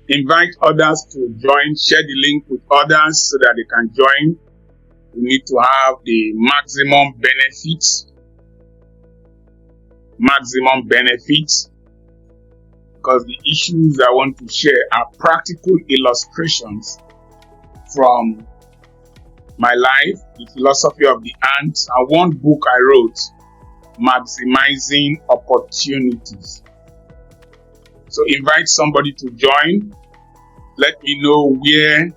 Invite others to join. Share the link with others so that they can join. We need to have the maximum benefits. Because the issues I want to share are practical illustrations from my life, the philosophy of the ant, and one book I wrote, Maximizing Opportunities. So invite somebody to join. Let me know where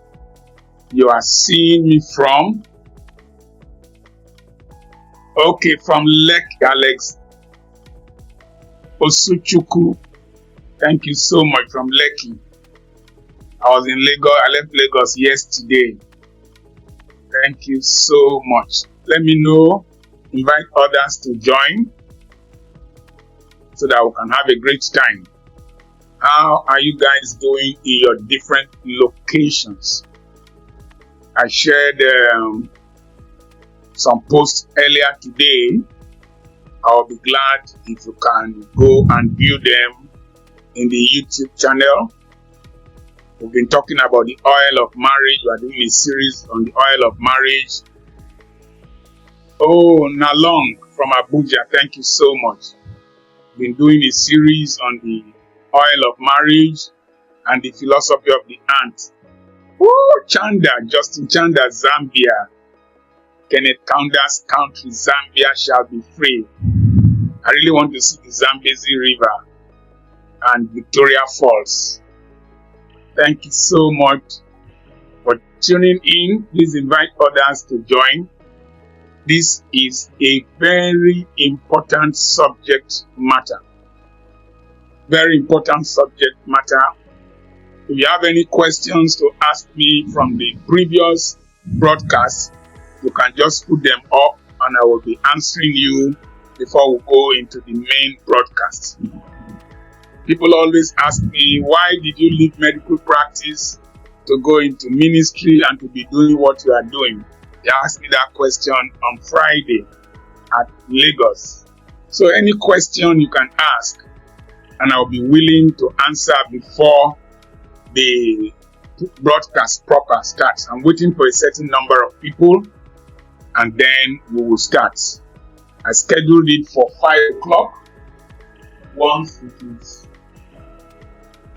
you are seeing me from. Okay, from Lekki, Alex Osuchukwu. Thank you so much from Lekki. I was in Lagos. I left Lagos yesterday. Thank you so much. Let me know. Invite others to join so that we can have a great time. How are you guys doing in your different locations? I shared some posts earlier today. I'll be glad if you can go and view them in the YouTube channel. We've been talking about the oil of marriage. We are doing a series on the oil of marriage. Oh, Nalong from Abuja, thank you so much. We've been doing a series on the oil of marriage and the philosophy of the ant. Oh, Chanda, Justin Chanda, Zambia. Kenneth Kaunda's country, Zambia shall be free. I really want to see the Zambezi River and Victoria Falls. Thank you so much for tuning in. Please invite others to join. This is a very important subject matter. Very important subject matter. If you have any questions to ask me from the previous broadcast, you can just put them up and I will be answering you before we go into the main broadcast. People always ask me, why did you leave medical practice to go into ministry and to be doing what you are doing? They asked me that question on Friday at Lagos. So any question you can ask, and I'll be willing to answer before the broadcast proper starts. I'm waiting for a certain number of people, and then we will start. I scheduled it for 5 o'clock. Once it is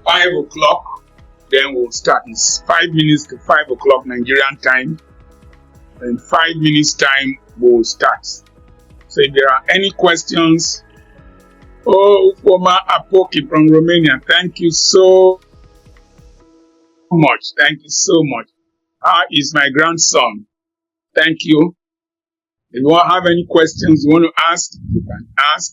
5 o'clock, then we'll start. It's 5 minutes to 5 o'clock Nigerian time. In 5 minutes time, we'll start. So if there are any questions, former Apoki from Romania, thank you so much. Thank you so much. How is my grandson? Thank you. If you have any questions you want to ask, you can ask,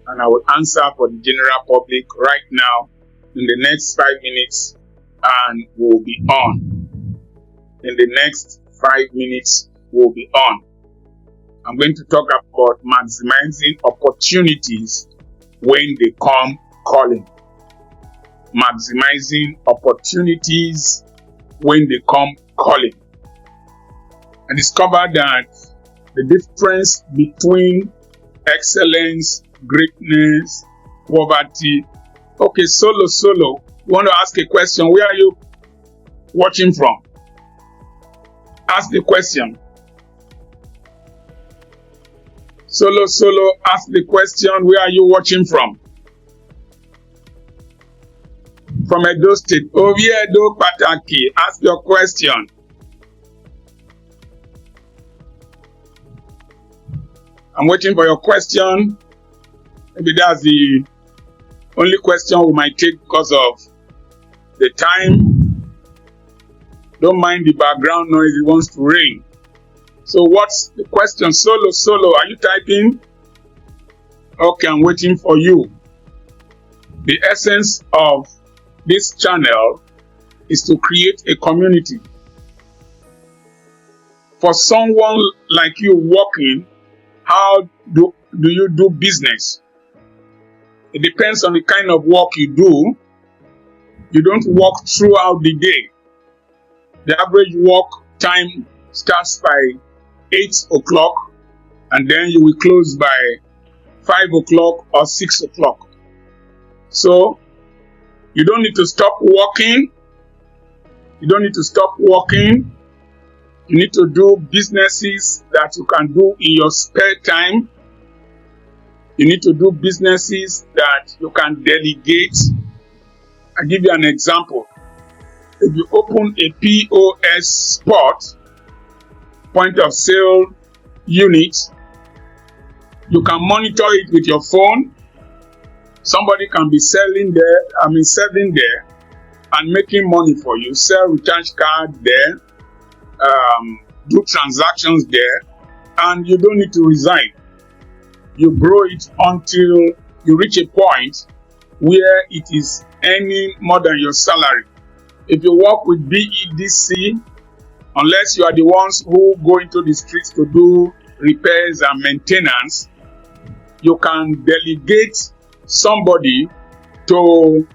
and I will answer for the general public right now in the next 5 minutes, and we'll be on. In the next 5 minutes, we'll be on. I'm going to talk about maximizing opportunities when they come calling. Maximizing opportunities when they come calling. I discovered that the difference between excellence, greatness, poverty. Okay, Solo. You want to ask a question? Where are you watching from? Ask the question. Solo, ask the question. Where are you watching from? From Edo State. Oviedo Pataki. Ask your question. I'm waiting for your question. Maybe that's the only question we might take because of the time. Don't mind the background noise, it wants to rain. So what's the question? Solo, are you typing? Okay, I'm waiting for you. The essence of this channel is to create a community. For someone like you working, how do you do business? It depends on the kind of work you do. You don't work throughout the day. The average work time starts by 8 o'clock and then you will close by 5 o'clock or 6 o'clock. So You don't need to stop working. You don't need to stop working. You need to do businesses that you can do in your spare time. You need to do businesses that you can delegate. I'll give you an example. If you open a POS spot, point of sale unit, you can monitor it with your phone. Somebody can be serving there and making money for you. Sell recharge card there, do transactions there, and you don't need to resign. You grow it until you reach a point where it is earning more than your salary. If you work with BEDC, unless you are the ones who go into the streets to do repairs and maintenance, you can delegate somebody to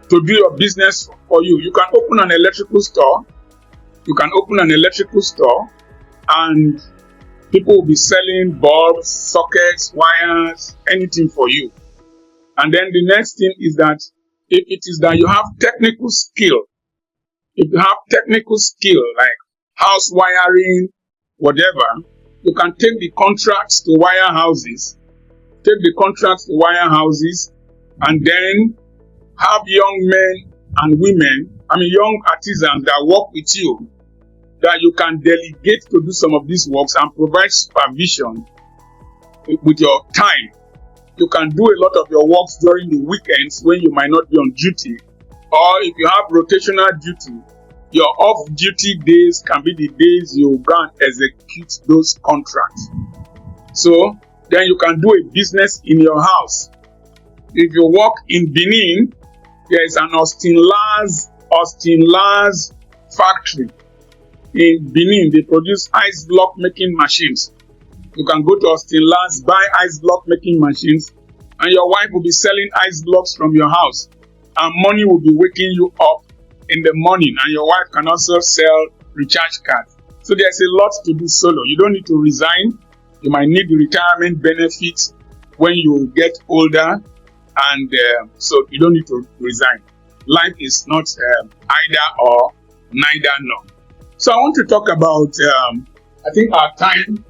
do your business for you. You can open an electrical store. And people will be selling bulbs, sockets, wires, anything for you. And then the next thing is that if it is that you have technical skill, like house wiring, whatever, you can take the contracts to wire houses, and then have young men and women, young artisans that work with you, that you can delegate to do some of these works and provide supervision with your time. You can do a lot of your works during the weekends when you might not be on duty, or if you have rotational duty, your off-duty days can be the days you go and execute those contracts. So then you can do a business in your house. If you work in Benin, there is an Austin Lars factory. In Benin, they produce ice block making machines. You can go to Austin Lars, buy ice block making machines, and your wife will be selling ice blocks from your house. And money will be waking you up in the morning, and your wife can also sell recharge cards. So there's a lot to do solo. You don't need to resign. You might need the retirement benefits when you get older, and so you don't need to resign. Life is not either or, neither nor. So I want to talk about, I think our time.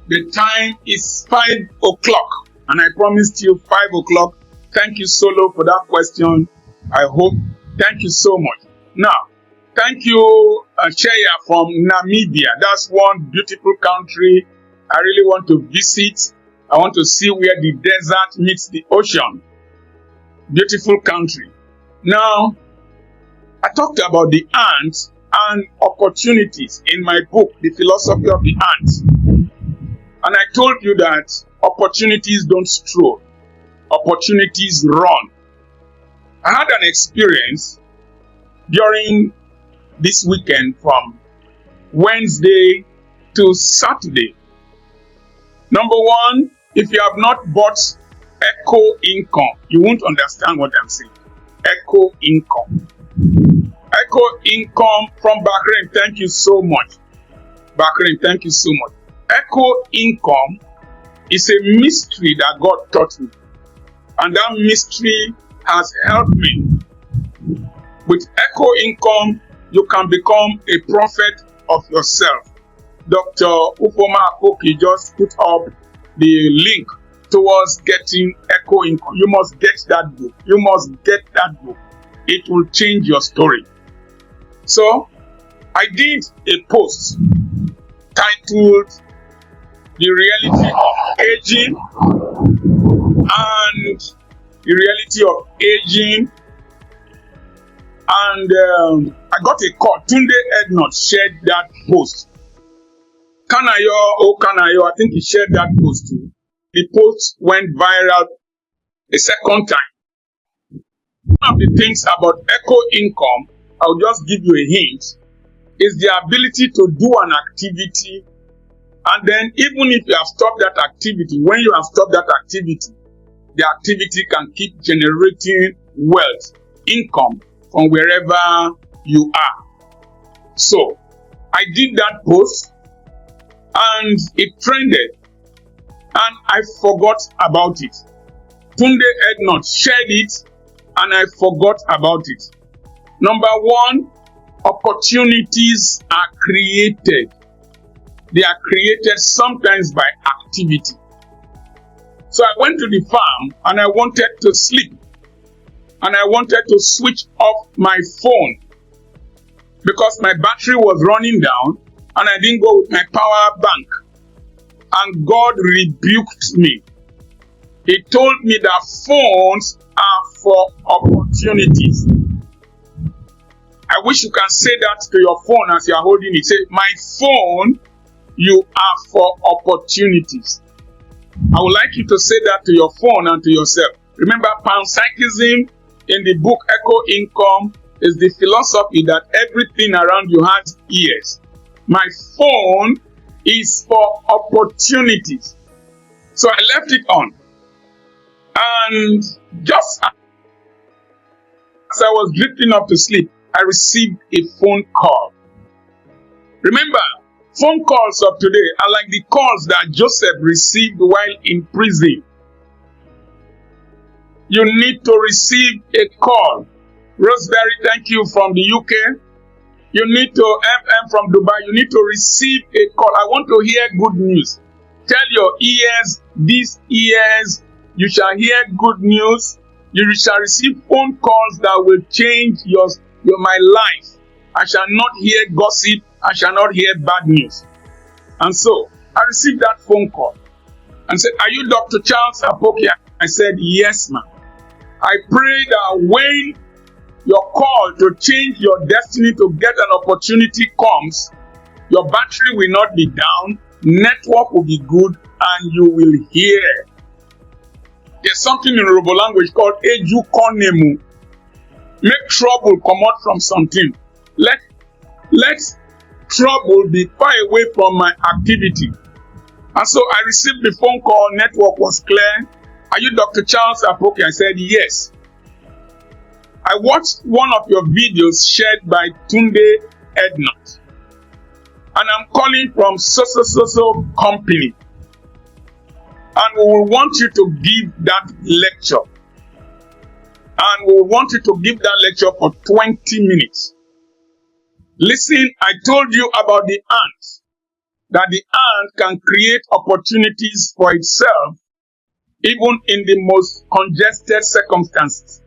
The time is 5 o'clock, and I promised you 5 o'clock. Thank you, Solo, for that question. Thank you so much. Now, thank you, Cheya from Namibia. That's one beautiful country I really want to visit. I want to see where the desert meets the ocean. Beautiful country. Now, I talked about the ant and opportunities in my book, The Philosophy of the Ant. And I told you that opportunities don't stroll. Opportunities run. I had an experience during this weekend from Wednesday to Saturday. Number one, if you have not bought Echo Income, you won't understand what I'm saying. Echo Income. Echo Income from Bahrain, thank you so much. Echo Income is a mystery that God taught me. And that mystery has helped me. With Echo Income, you can become a prophet of yourself. Dr. Apoki just put up the link towards getting Echo Income. You must get that book. It will change your story. So, I did a post titled The Reality of Aging and I got a call. Tunde Ednut shared that post. Kanayo, I think he shared that post too. The post went viral a second time. One of the things about Echo Income, I'll just give you a hint, is the ability to do an activity, and then even if you have stopped that activity, when you have stopped that activity, the activity can keep generating wealth, income from wherever you are. So, I did that post and it trended and I forgot about it. Tunde Ednut shared it and I forgot about it. Number one, opportunities are created. They are created sometimes by activity. So I went to the farm and I wanted to sleep. And I wanted to switch off my phone because my battery was running down and I didn't go with my power bank. And God rebuked me. He told me that phones are for opportunities. I wish you can say that to your phone as you are holding it. Say, my phone, you are for opportunities. I would like you to say that to your phone and to yourself. Remember, panpsychism in the book Echo Income is the philosophy that everything around you has ears. My phone is for opportunities. So I left it on. And just as I was drifting off to sleep, I received a phone call. Remember, phone calls of today are like the calls that Joseph received while in prison. You need to receive a call. Rosemary, thank you from the UK. You need to, FM from Dubai, you need to receive a call. I want to hear good news. Tell your ears, these ears, you shall hear good news. You shall receive phone calls that will change my life. I shall not hear gossip. I shall not hear bad news. And so, I received that phone call and said, are you Dr. Charles Apoki? I said, yes, ma'am. I pray that when your call to change your destiny to get an opportunity comes, your battery will not be down, network will be good, and you will hear. There's something in Yoruba language called Eju Konemu. Make trouble come out from something. Let trouble be far away from my activity. And so I received the phone call, network was clear. Are you Dr. Charles Apoki? I said, yes. I watched one of your videos shared by Tunde Ednut. And I'm calling from so company. And we will want you to give that lecture. And we will want you to give that lecture for 20 minutes. Listen, I told you about the ant. That the ant can create opportunities for itself even in the most congested circumstances.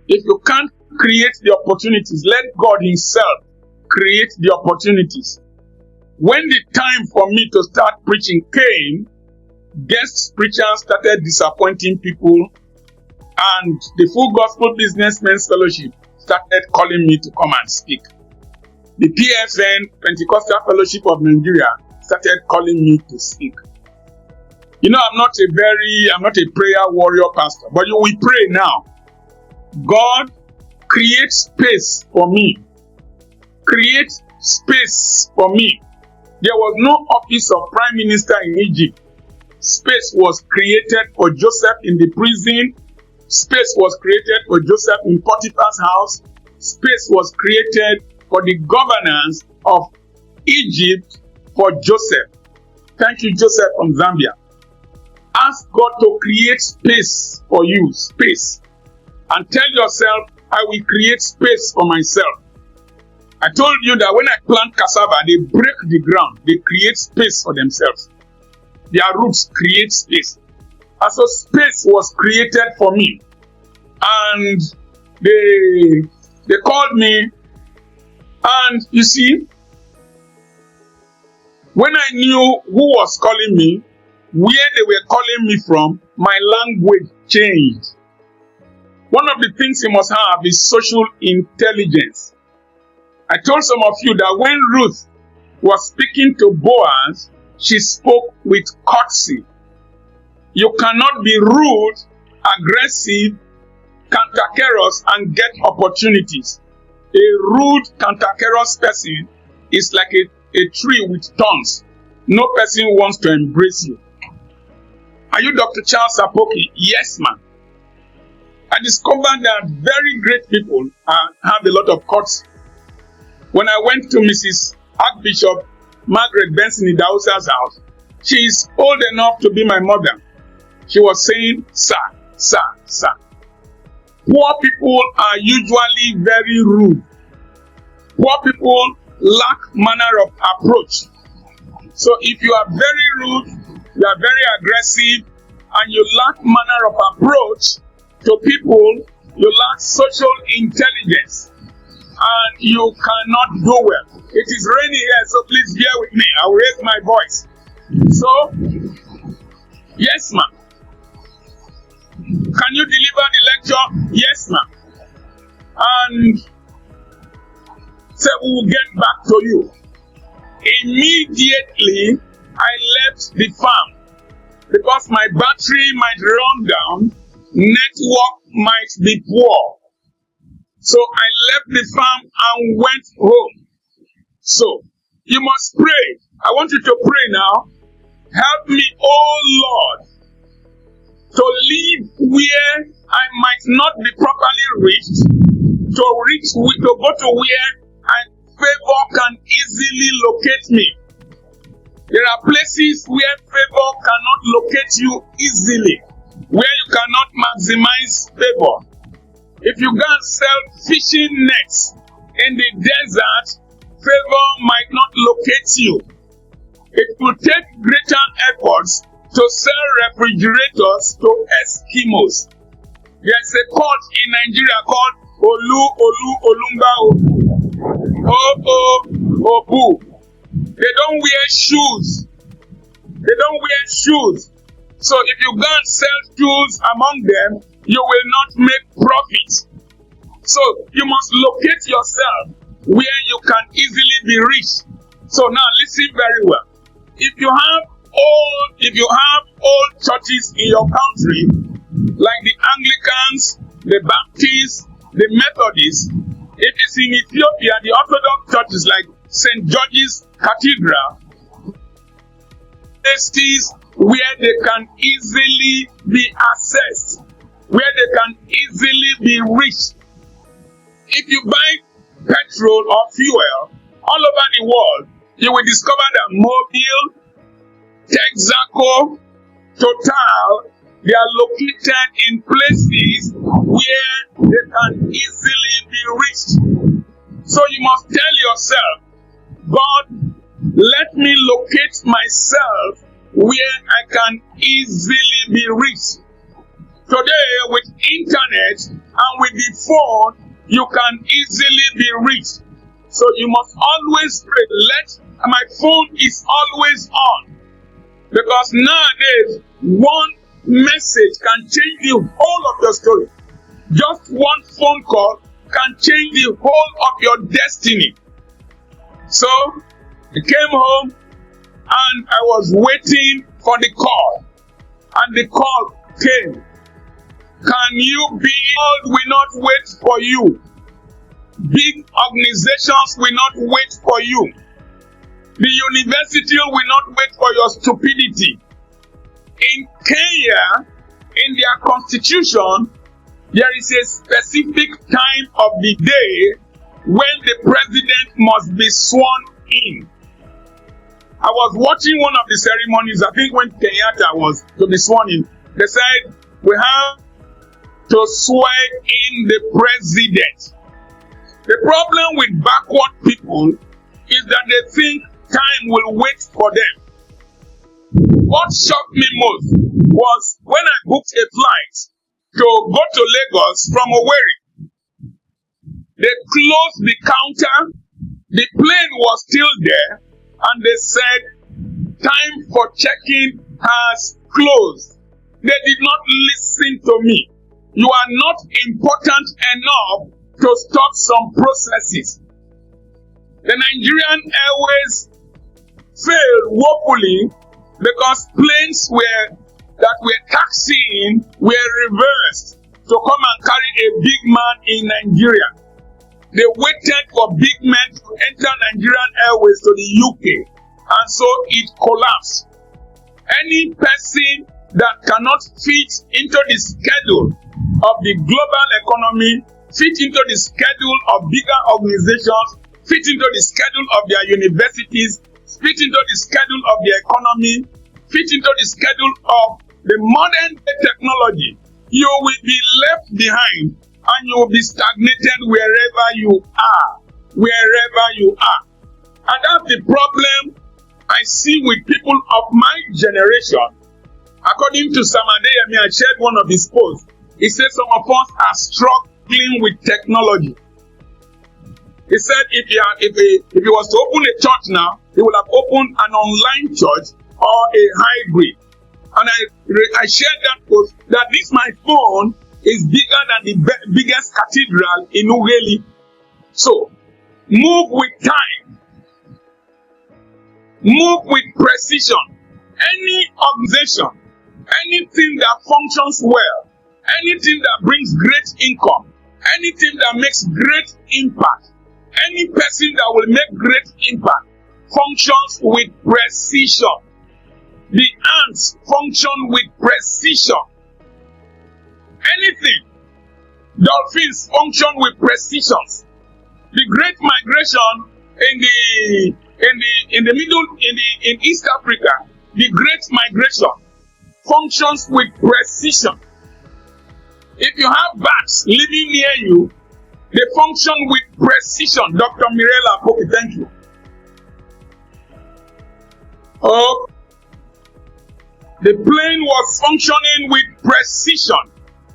If you can't create the opportunities, let God himself create the opportunities. When the time for me to start preaching came, guest preachers started disappointing people, and the Full Gospel Businessmen's Fellowship started calling me to come and speak. The PFN, Pentecostal Fellowship of Nigeria, started calling me to speak. You know, I'm not a prayer warrior pastor, but we pray now. God, create space for me. Create space for me. There was no office of prime minister in Egypt. Space was created for Joseph in the prison. Space was created for Joseph in Potiphar's house. Space was created for the governance of Egypt for Joseph. Thank you, Joseph from Zambia. Ask God to create space for you, space. And tell yourself, I will create space for myself. I told you that when I plant cassava, they break the ground. They create space for themselves. Their roots create space. And so space was created for me. And they called me. And you see, when I knew who was calling me, where they were calling me from, my language changed. One of the things you must have is social intelligence. I told some of you that when Ruth was speaking to Boaz, she spoke with courtesy. You cannot be rude, aggressive, cantankerous, and get opportunities. A rude, cantankerous person is like a tree with thorns. No person wants to embrace you. Are you Dr. Charles Apoki? Yes, ma'am. I discovered that very great people have a lot of courtesy. When I went to Mrs. Archbishop Margaret Benson Idausa's house, she is old enough to be my mother. She was saying, sir, Sir. Poor people are usually very rude. Poor people lack manner of approach. So if you are very rude, you are very aggressive, and you lack manner of approach to people, you lack social intelligence, and you cannot do well. It is raining here, so please bear with me. I will raise my voice. So, yes, ma'am. Can you deliver the lecture? Yes, ma'am. And say we will get back to you. Immediately, I left the farm because my battery might run down, network might be poor. So I left the farm and went home. So, you must pray. I want you to pray now. Help me, oh Lord, to live where I might not be properly reached, to go to where favor can easily locate me. There are places where favor cannot locate you easily, where you cannot maximize favor. If you go and sell fishing nets in the desert, favor might not locate you. It will take greater efforts to sell refrigerators to Eskimos. There's a court in Nigeria called Olumbao. Obu. They don't wear shoes. So if you go and sell shoes among them, you will not make profit. So you must locate yourself where you can easily be reached. So now listen very well. If you have old churches in your country, like the Anglicans, the Baptists, the Methodists, it is in Ethiopia, the Orthodox churches like St. George's Cathedral, places where they can easily be accessed, where they can easily be reached. If you buy petrol or fuel all over the world, you will discover that Mobil, Texaco, Total, they are located in places where they can easily be reached. So you must tell yourself, God, let me locate myself where I can easily be reached. Today, with internet and with the phone, you can easily be reached. So you must always pray. My phone is always on. Because nowadays, one message can change the whole of your story. Just one phone call can change the whole of your destiny. So, I came home and I was waiting for the call. And the call came. Can you be? God will not wait for you. Big organizations will not wait for you. The university will not wait for your stupidity. In Kenya, in their constitution, there is a specific time of the day when the president must be sworn in. I was watching one of the ceremonies, I think when Kenyatta was to be sworn in. They said, we have to swear in the president. The problem with backward people is that they think time will wait for them. What shocked me most was when I booked a flight to go to Lagos from Owerri. They closed the counter, the plane was still there, and they said, time for check-in has closed. They did not listen to me. You are not important enough to stop some processes. The Nigerian Airways failed woefully because planes that were taxiing were reversed to come and carry a big man in Nigeria. They waited for big men to enter Nigerian Airways to the UK, and so it collapsed. Any person that cannot fit into the schedule of the global economy, fit into the schedule of bigger organizations, fit into the schedule of their universities, fit into the schedule of their economy, fit into the schedule of the modern technology, you will be left behind and you will be stagnated wherever you are. Wherever you are. And that's the problem I see with people of my generation. According to Sam Adeyemi, I shared one of his posts. He said some of us are struggling with technology. He said if he was to open a church now, he would have opened an online church or a hybrid. And I shared that post that this my phone is bigger than the biggest cathedral in Ughelli. So, move with time. Move with precision. Any organization, anything that functions well, anything that brings great income, anything that makes great impact, any person that will make great impact functions with precision. The ants function with precision. Anything. Dolphins function with precision. The Great Migration in East Africa, the Great Migration functions with precision. If you have bats living near you, they function with precision. Dr. Mirela Apoki, thank you. Oh, the plane was functioning with precision.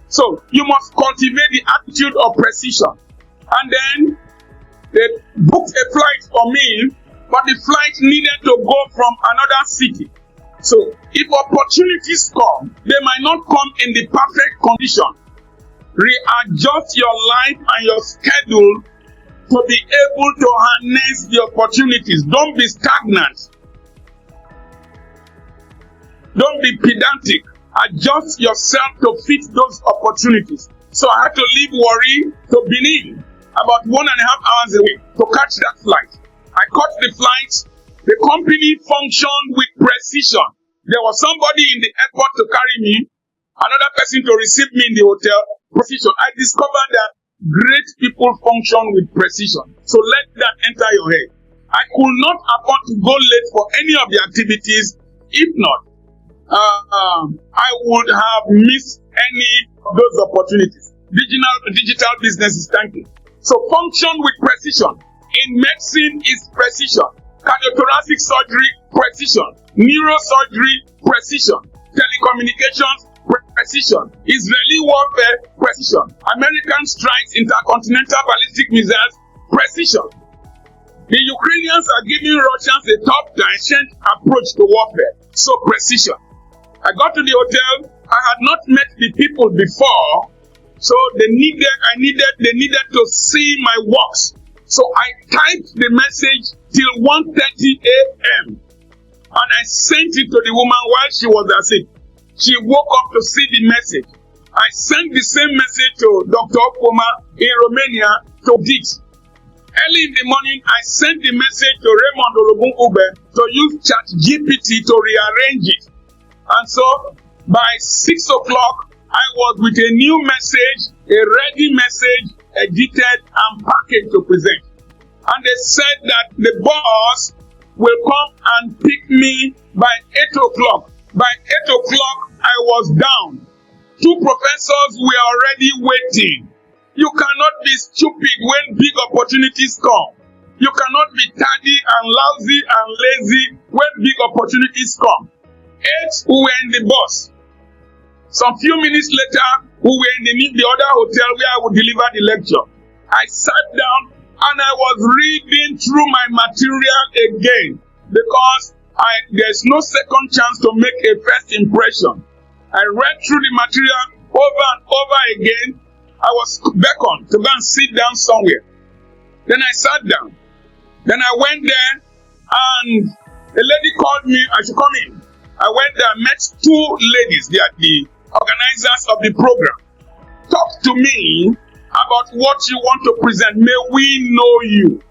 So you must cultivate the attitude of precision. And then they booked a flight for me, but the flight needed to go from another city. So if opportunities come, they might not come in the perfect condition. Readjust your life and your schedule to be able to harness the opportunities. Don't be stagnant. Don't be pedantic. Adjust yourself to fit those opportunities. So I had to leave Warri to Benin, about 1.5 hours away, to catch that flight. I caught the flight. The company functioned with precision. There was somebody in the airport to carry me, another person to receive me in the hotel. Precision. I discovered that great people function with precision. So let that enter your head. I could not afford to go late for any of the activities. If not, I would have missed any of those opportunities. Digital business is thanking. So function with precision. In medicine is precision. Cardiothoracic surgery, precision. Neurosurgery, precision. Telecommunications, precision. Israeli warfare, precision. American strikes intercontinental ballistic missiles, precision. The Ukrainians are giving Russians a top-down approach to warfare, so precision. I got to the hotel. I had not met the people before, so they needed to see my works. So I typed the message till 1:30 a.m. and I sent it to the woman while she was asleep. She woke up to see the message. I sent the same message to Dr. Okoma in Romania to Dix. Early in the morning, I sent the message to Raymond Ologun Ube to use ChatGPT to rearrange it. And so, by 6 o'clock, I was with a new message, a ready message, edited and packaged to present. And they said that the boss will come and pick me by 8 o'clock. By 8 o'clock, I was down. 2 professors were already waiting. You cannot be stupid when big opportunities come. You cannot be tardy and lousy and lazy when big opportunities come. 8 who were in the bus. Some few minutes later, we were in the other hotel where I would deliver the lecture. I sat down and I was reading through my material again because there's no second chance to make a first impression. I read through the material over and over again. I was beckoned to go and sit down somewhere. Then I sat down. Then I went there and a lady called me, I should come in. I went there and met 2 ladies. They are the organizers of the program. Talk to me about what you want to present. May we know you.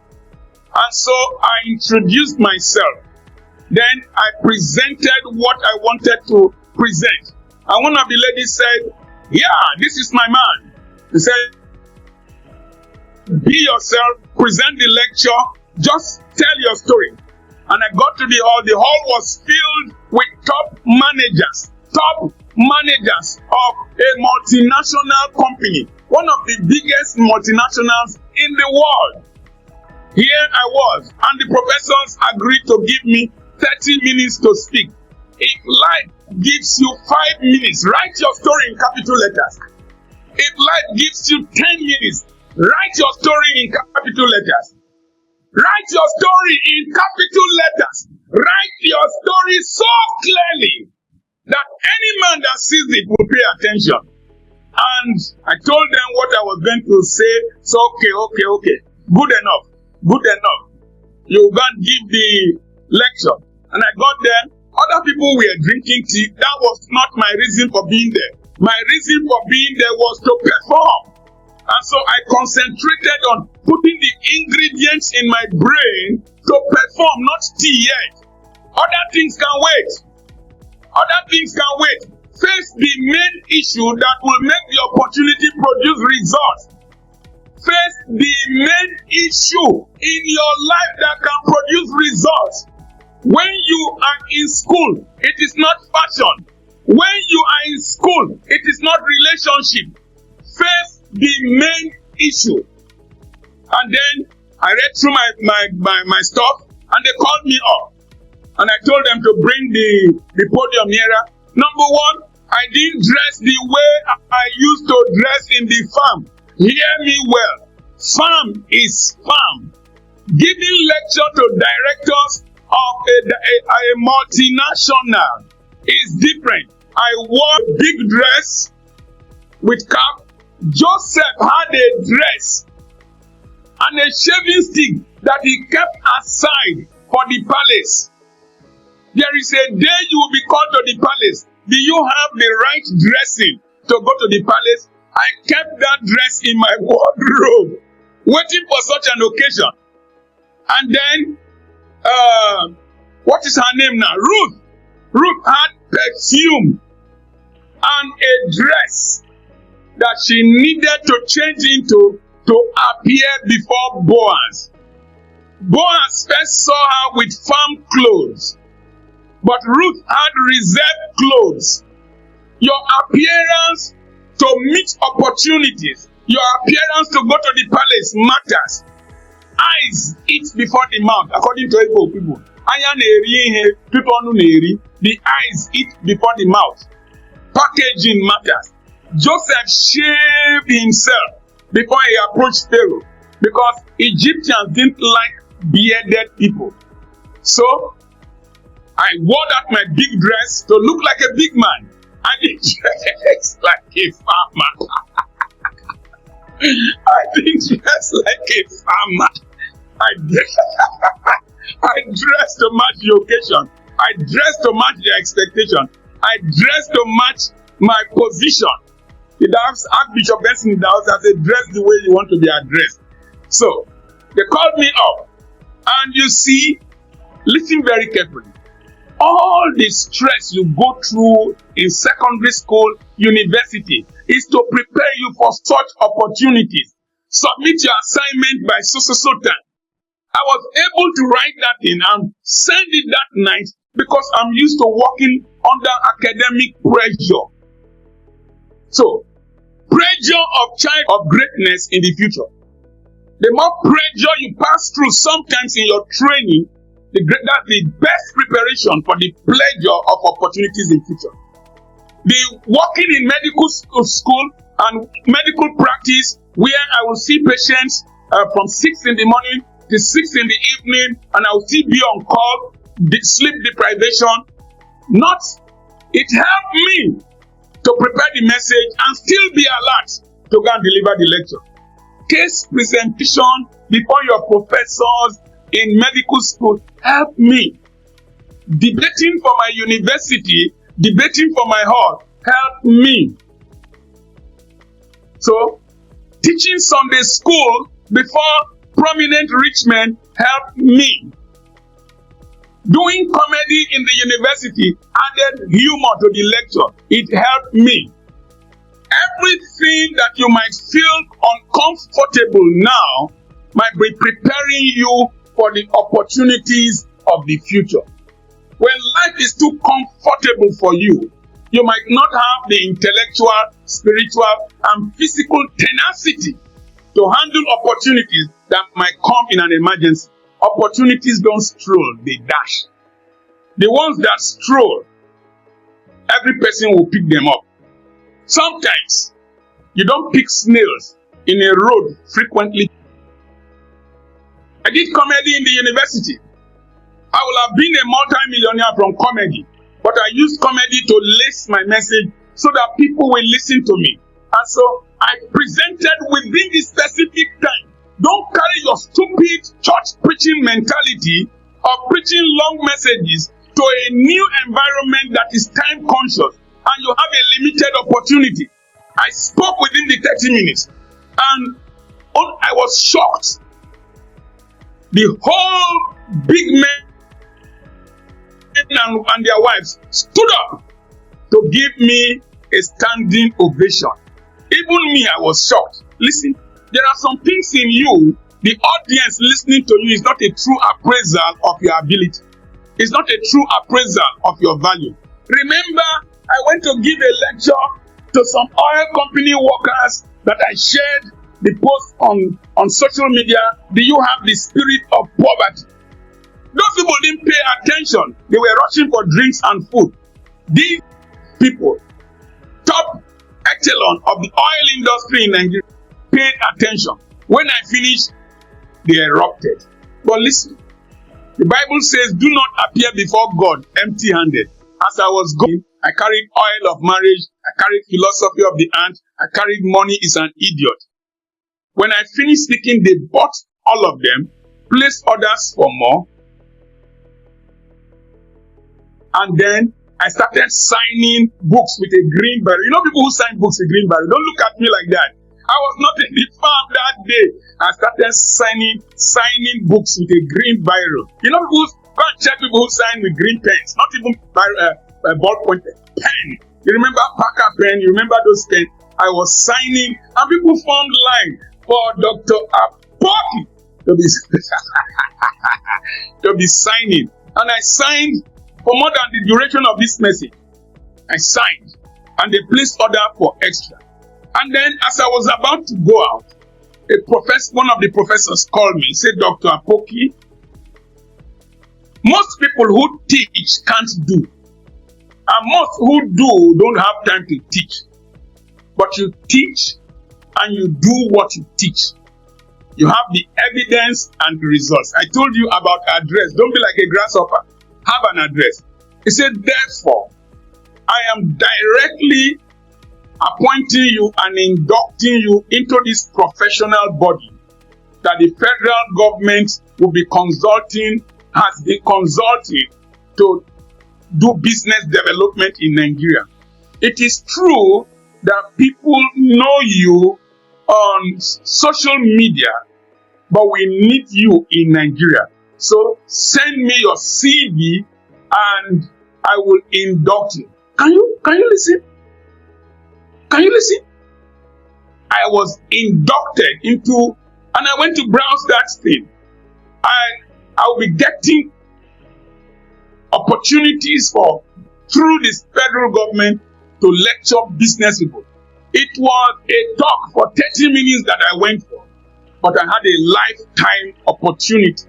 And so I introduced myself. Then I presented what I wanted to present. And one of the ladies said, "Yeah, this is my man." He said, "Be yourself, present the lecture, just tell your story." And I got to the hall. The hall was filled with top managers, top managers of a multinational company, one of the biggest multinationals in the world. Here I was, and the professors agreed to give me 30 minutes to speak. If life gives you 5 minutes, write your story in capital letters. If life gives you 10 minutes, write your story in capital letters. Write your story in capital letters. Write your story so clearly that any man that sees it will pay attention. And I told them what I was going to say. So, okay. Good enough. You can't give the lecture. And I got there. Other people were drinking tea. That was not my reason for being there. My reason for being there was to perform. And so I concentrated on putting the ingredients in my brain to perform, not tea yet. Other things can wait. Face the main issue that will make the opportunity produce results. Face the main issue in your life that can produce results. When you are in school, it is not fashion. When you are in school, it is not relationship. Face the main issue. And then I read through my stuff, and they called me up. And I told them to bring the podium nearer. Number one, I didn't dress the way I used to dress in the farm. Hear me well. Farm is farm. Giving lecture to directors of a multinational is different. I wore a big dress with cap. Joseph had a dress and a shaving stick that he kept aside for the palace. There is a day you will be called to the palace. Do you have the right dressing to go to the palace? I kept that dress in my wardrobe, waiting for such an occasion. And then, what is her name now? Ruth. Ruth had perfume and a dress that she needed to change into to appear before Boaz. Boaz first saw her with farm clothes, but Ruth had reserved clothes. Your appearance to meet opportunities, your appearance to go to the palace matters. Eyes eat before the mouth, according to Igbo people. The eyes eat before the mouth. Packaging matters. Joseph shaved himself before he approached Pharaoh because Egyptians didn't like bearded people. So, I wore that my big dress to look like a big man. I didn't dress like a farmer. I didn't dress like a farmer. I dressed to match the occasion. I dressed to match the expectation. I dressed to match my position. The Archbishop Benson in the house has dressed the way you want to be addressed. So, they called me up. And you see, listen very carefully. All the stress you go through in secondary school, university, is to prepare you for such opportunities. Submit your assignment by so time. I was able to write that in and send it that night because I'm used to working under academic pressure. So, pressure of child of greatness in the future. The more pressure you pass through sometimes in your training, that's the best preparation for the pleasure of opportunities in future. The working in medical school and medical practice, where I will see patients from 6 in the morning to 6 in the evening, and I will still be on call, sleep deprivation. It helped me to prepare the message and still be alert to go and deliver the lecture. Case presentation before your professors in medical school helped me. Debating for my university, debating for my hall helped me. So, teaching Sunday school before prominent rich men helped me. Doing comedy in the university added humor to the lecture. It helped me. Everything that you might feel uncomfortable now might be preparing you for the opportunities of the future. When life is too comfortable for you, You might not have the intellectual, spiritual, and physical tenacity to handle opportunities that might come in an emergency. Opportunities don't stroll, they dash. The ones that stroll, every person will pick them up. Sometimes, you don't pick snails in a road frequently. I did comedy in the university. I would have been a multi-millionaire from comedy, but I used comedy to lace my message so that people will listen to me. And so I presented within the specific time. Don't carry your stupid church preaching mentality of preaching long messages to a new environment that is time conscious and you have a limited opportunity. I spoke within the 30 minutes and I was shocked. The whole big men and their wives stood up to give me a standing ovation. Even me, I was shocked. Listen, there are some things in you, the audience listening to you is not a true appraisal of your ability. It's not a true appraisal of your value. Remember, I went to give a lecture to some oil company workers that I shared the post on social media. Do you have the spirit of poverty? Those people didn't pay attention. They were rushing for drinks and food. These people, top echelon of the oil industry in Nigeria, paid attention. When I finished, they erupted. But listen, the Bible says, do not appear before God empty-handed. As I was going, I carried oil of marriage, I carried philosophy of the ant, I carried money is an idiot. When I finished speaking, they bought all of them, placed orders for more, and then I started signing books with a green barrel. You know people who sign books with green barrel? Don't look at me like that. I was not in the farm that day. I started signing books with a green barrel. You know people go and check people who sign with green pens, not even ballpoint pen. You remember Parker pen? You remember those pens? I was signing, and people formed line for Dr. Apoki to be signing. And I signed for more than the duration of this message. I signed, and they placed order for extra. And then, as I was about to go out, one of the professors called me. He said, Dr. Apoki, most people who teach can't do, and most who do don't have time to teach. But you teach, and you do what you teach. You have the evidence and the results. I told you about address. Don't be like a grasshopper. Have an address. He said, therefore, I am directly appointing you and inducting you into this professional body that the federal government will be consulting, has been consulted to do business development in Nigeria. It is true that people know you on social media, but we need you in Nigeria. So send me your CV and I will induct you. Can you listen? Can you listen? I was inducted into, and I went to browse that thing. I will be getting opportunities through this federal government to lecture business people. It was a talk for 30 minutes that I went for, but I had a lifetime opportunity.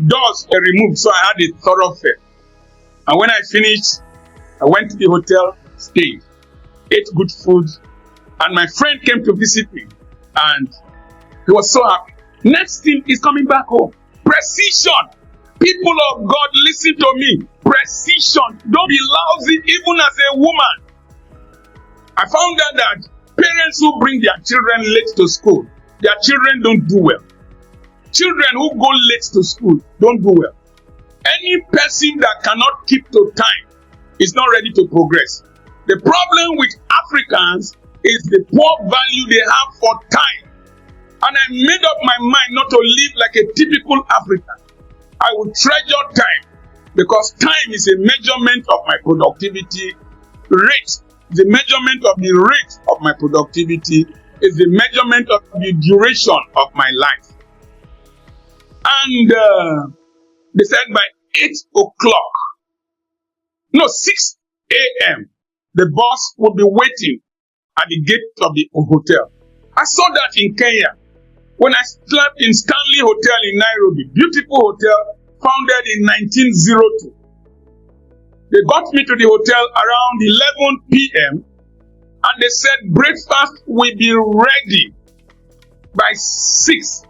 Doors were removed, so I had a thoroughfare. And when I finished, I went to the hotel, stayed, ate good food, and my friend came to visit me, and he was so happy. Next thing is coming back home. Precision. People of God, listen to me. Precision. Don't be lousy even as a woman. I found out that parents who bring their children late to school, their children don't do well. Children who go late to school don't do well. Any person that cannot keep to time is not ready to progress. The problem with Africans is the poor value they have for time. And I made up my mind not to live like a typical African. I will treasure time because time is a measurement of my productivity rate. The measurement of the rate of my productivity is the measurement of the duration of my life. And they said by 6 a.m. the bus would be waiting at the gate of the hotel. I saw that in Kenya when I slept in Stanley Hotel in Nairobi, beautiful hotel founded in 1902. They got me to the hotel around 11 p.m. and they said breakfast will be ready by 6.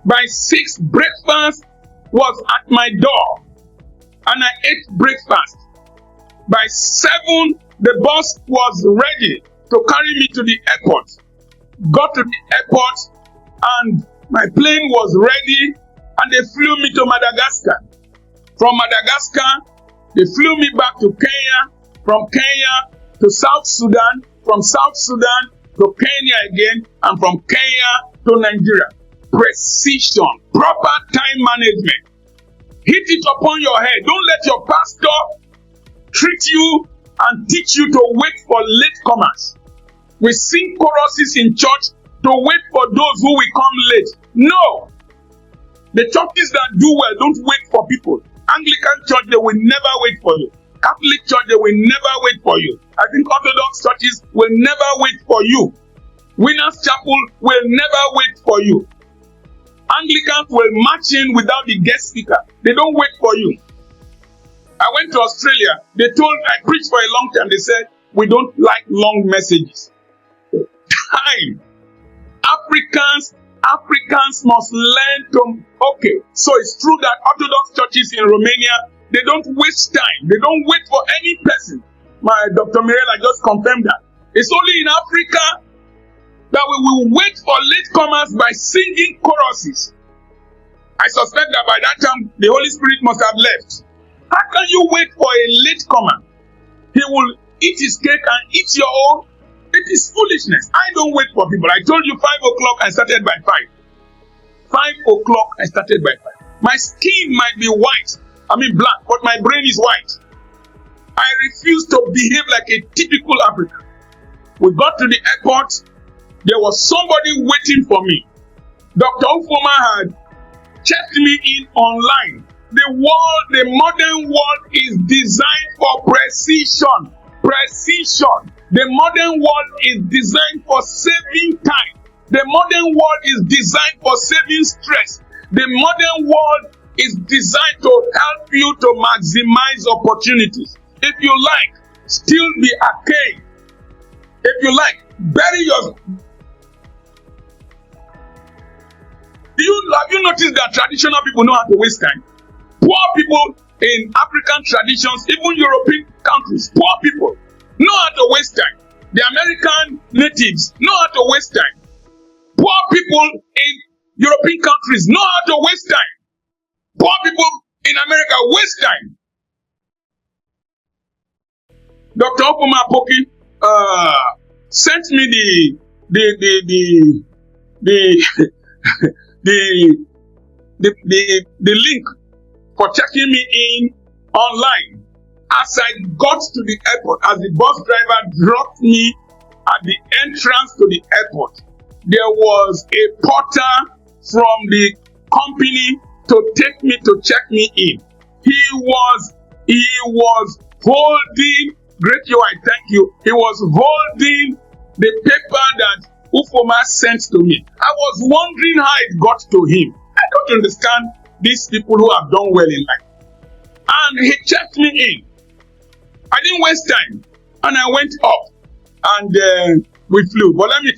By 6, breakfast was at my door and I ate breakfast. By 7, the bus was ready to carry me to the airport. Got to the airport and my plane was ready and they flew me to Madagascar. From Madagascar, they flew me back to Kenya, from Kenya to South Sudan, from South Sudan to Kenya again, and from Kenya to Nigeria. Precision, proper time management. Hit it upon your head. Don't let your pastor treat you and teach you to wait for latecomers. We sing choruses in church to wait for those who will come late. No! The churches that do well don't wait for people. Anglican church, they will never wait for you. Catholic church, they will never wait for you. I think Orthodox churches will never wait for you. Winners Chapel will never wait for you. Anglicans will march in without the guest speaker. They don't wait for you. I went to Australia. I preached for a long time. They said, we don't like long messages. Time. Africans must learn to, okay, so it's true that Orthodox churches in Romania, they don't waste time. They don't wait for any person. My Dr. Mirella just confirmed that. It's only in Africa that we will wait for latecomers by singing choruses. I suspect that by that time, the Holy Spirit must have left. How can you wait for a latecomer? He will eat his cake and eat your own. It is foolishness. I don't wait for people. I told you 5 o'clock, I started by 5. 5 o'clock, I started by 5. My skin might be white, black, but my brain is white. I refuse to behave like a typical African. We got to the airport. There was somebody waiting for me. Dr. Ufoma had checked me in online. The modern world is designed for precision. Precision. The modern world is designed for saving time. The modern world is designed for saving stress. The modern world is designed to help you to maximize opportunities. If you like, still be archaic. If you like, bury your... Have you noticed that traditional people know how to waste time? Poor people in African traditions, even European countries, poor people know how to waste time. The American natives know how to waste time. Poor people in European countries know how to waste time. Poor people in America waste time. Dr. Apoki sent me the link for checking me in online. As I got to the airport, as the bus driver dropped me at the entrance to the airport, there was a porter from the company to take me to check me in. He was holding, great you, I thank you. He was holding the paper that Ufoma sent to me. I was wondering how it got to him. I don't understand these people who have done well in life. And he checked me in. I didn't waste time. And I went up. And we flew. But let me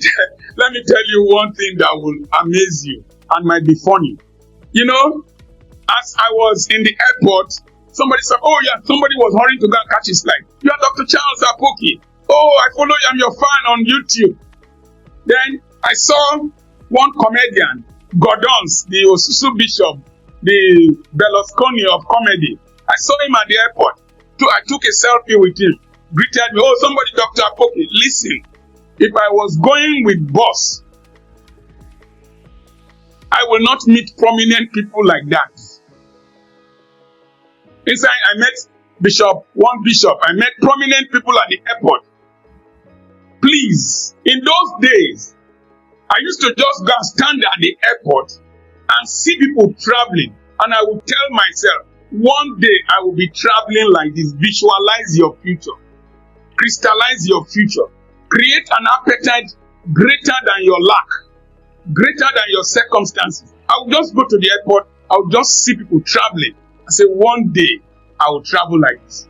tell you one thing that will amaze you and might be funny. You know, as I was in the airport, somebody said, oh yeah, somebody was hurrying to go and catch his flight. You are Dr. Charles Apoki. Oh, I follow you. I'm your fan on YouTube. Then I saw one comedian, Gordons, the Osusu Bishop, the Berlusconi of comedy. I saw him at the airport. I took a selfie with him. Greeted me. Oh, somebody, Dr. Apoki. Listen, if I was going with boss, I will not meet prominent people like that. Inside, I met one bishop. I met prominent people at the airport. Please, in those days, I used to just go and stand at the airport and see people traveling. And I would tell myself, one day I will be traveling like this. Visualize your future. crystallize your future. Create an appetite greater than your lack, greater than your circumstances. I will just go to the airport. I will just see people traveling. I say, one day I will travel like this.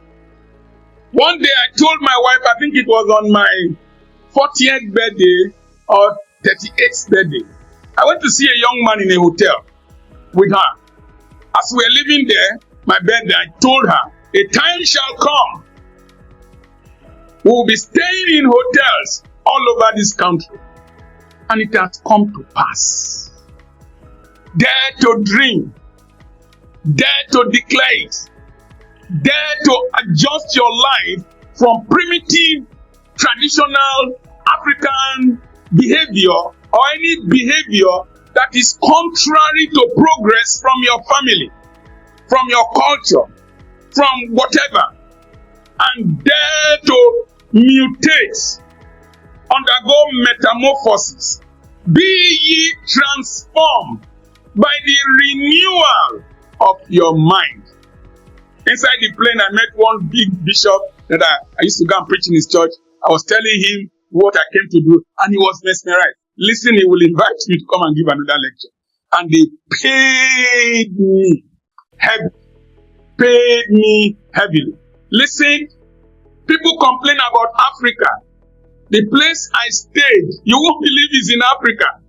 One day I told my wife, I think it was on my 40th birthday or 38th birthday. I went to see a young man in a hotel with her. As we were living there, my birthday, I told her, a time shall come. We will be staying in hotels all over this country. And it has come to pass. Dare to dream. Dare to declare it. Dare to adjust your life from primitive, traditional African behavior or any behavior that is contrary to progress from your family, from your culture, from whatever, and dare to mutate, undergo metamorphosis. Be ye transformed by the renewal of your mind. Inside the plane, I met one big bishop that I used to go and preach in his church. I was telling him what I came to do, and he was mesmerized. Listen, he will invite me to come and give another lecture. And they paid me heavily. Listen, people complain about Africa. The place I stayed, you won't believe is in Africa.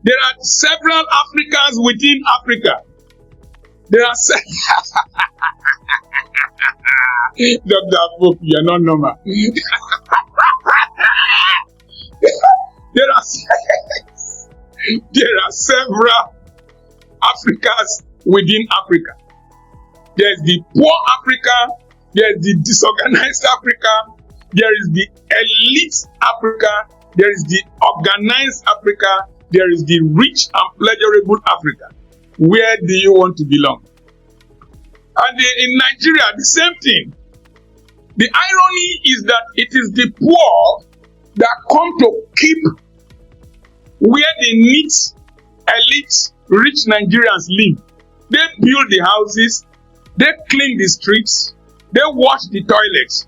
There are several Africans within Africa. There are Dr. Apoki, you are not normal. There are several Africans within Africa. There is the poor Africa, there is the disorganized Africa, there is the elite Africa, there is the organized Africa, there is the rich and pleasurable Africa. Where do you want to belong? And in Nigeria, the same thing. The irony is that it is the poor that come to keep where the neat, elite, rich Nigerians live. They build the houses, they clean the streets, they wash the toilets.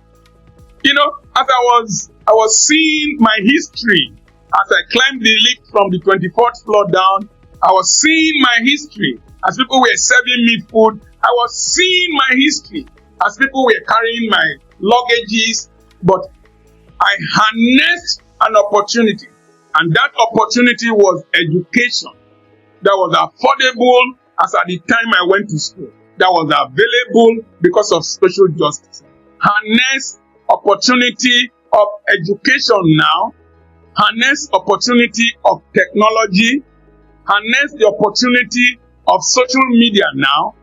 You know, as I was seeing my history, as I climbed the lift from the 24th floor down, I was seeing my history as people were serving me food. I was seeing my history as people were carrying my luggages. But I harnessed an opportunity, and that opportunity was education that was affordable as at the time I went to school, that was available because of social justice. Harness opportunity of education now, harness opportunity of technology, harness the opportunity of social media now,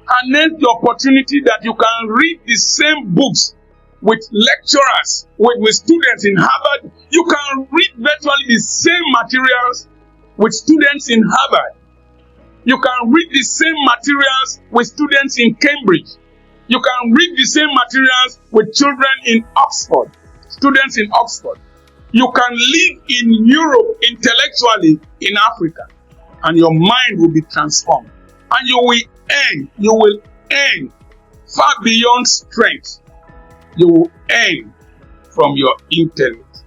harness the opportunity that you can read the same books with lecturers, with students in Harvard. You can read virtually the same materials with students in Harvard. You can read the same materials with students in Cambridge. You can read the same materials with children in Oxford, students in Oxford. You can live in Europe intellectually in Africa, and your mind will be transformed. And you will earn far beyond strength. You will earn from your intellect.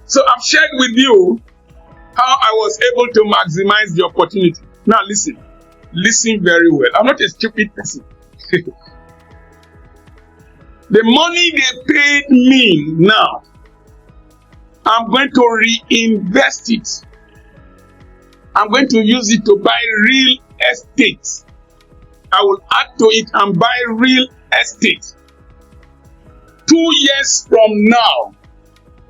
So I've shared with you how I was able to maximize the opportunity. Now listen very well. I'm not a stupid person. The money they paid me now, I'm going to reinvest it. I'm going to use it to buy real estate. I will add to it and buy real estate. 2 years from now,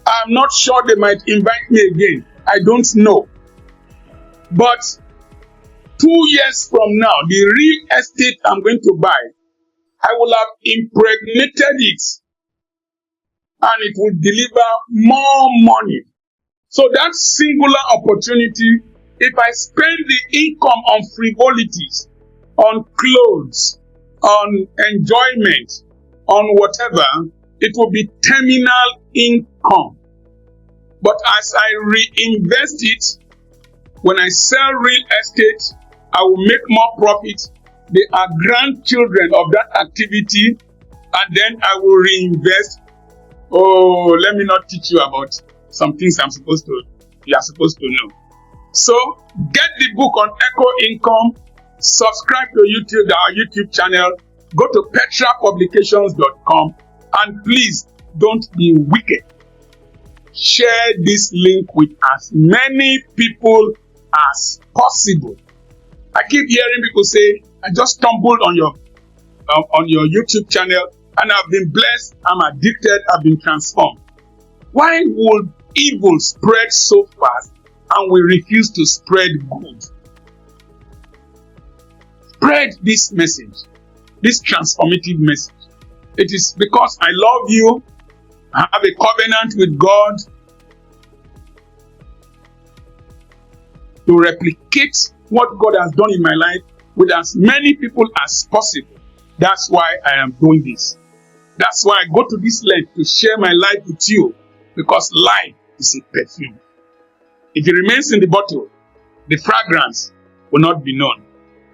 I'm not sure they might invite me again. I don't know. But 2 years from now, the real estate I'm going to buy, I will have impregnated it, and it will deliver more money. So that singular opportunity, if I spend the income on frivolities, on clothes, on enjoyment, on whatever, it will be terminal income. But as I reinvest it, when I sell real estate, I will make more profit. They are grandchildren of that activity, and then I will reinvest. Oh, let me not teach you about some things you are supposed to know. So get the book on Echo Income, subscribe to our YouTube channel, go to petrapublications.com, and please don't be wicked. Share this link with as many people as possible. I keep hearing people say, I just stumbled on your YouTube channel and I've been blessed, I'm addicted, I've been transformed. Why would evil spread so fast and we refuse to spread good? Spread this message, this transformative message. It is because I love you. I have a covenant with God to replicate what God has done in my life with as many people as possible. That's why I am doing this. That's why I go to this length to share my life with you, because life is a perfume. If it remains in the bottle, the fragrance will not be known,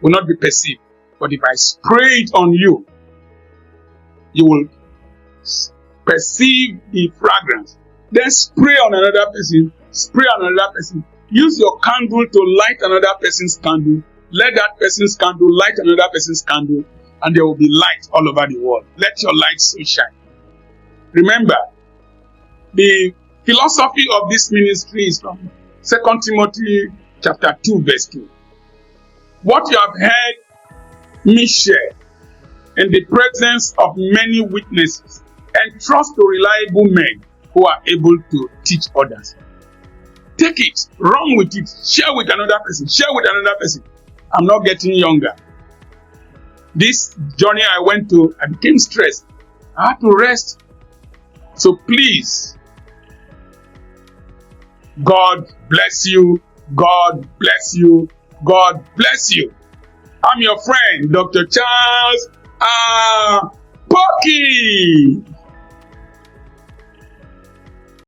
will not be perceived. But if I spray it on you, you will perceive the fragrance. Then spray on another person, spray on another person. Use your candle to light another person's candle. Let that person's candle light another person's candle, and there will be light all over the world. Let your light so shine. Remember, the philosophy of this ministry is from 2 Timothy chapter 2, verse 2. What you have heard me share in the presence of many witnesses, and trust to reliable men who are able to teach others. Take it, run with it, share with another person, share with another person. I'm not getting younger. This journey I went to, I became stressed. I had to rest. So please, God bless you. God bless you. God bless you. I'm your friend, Dr. Charles Apoki.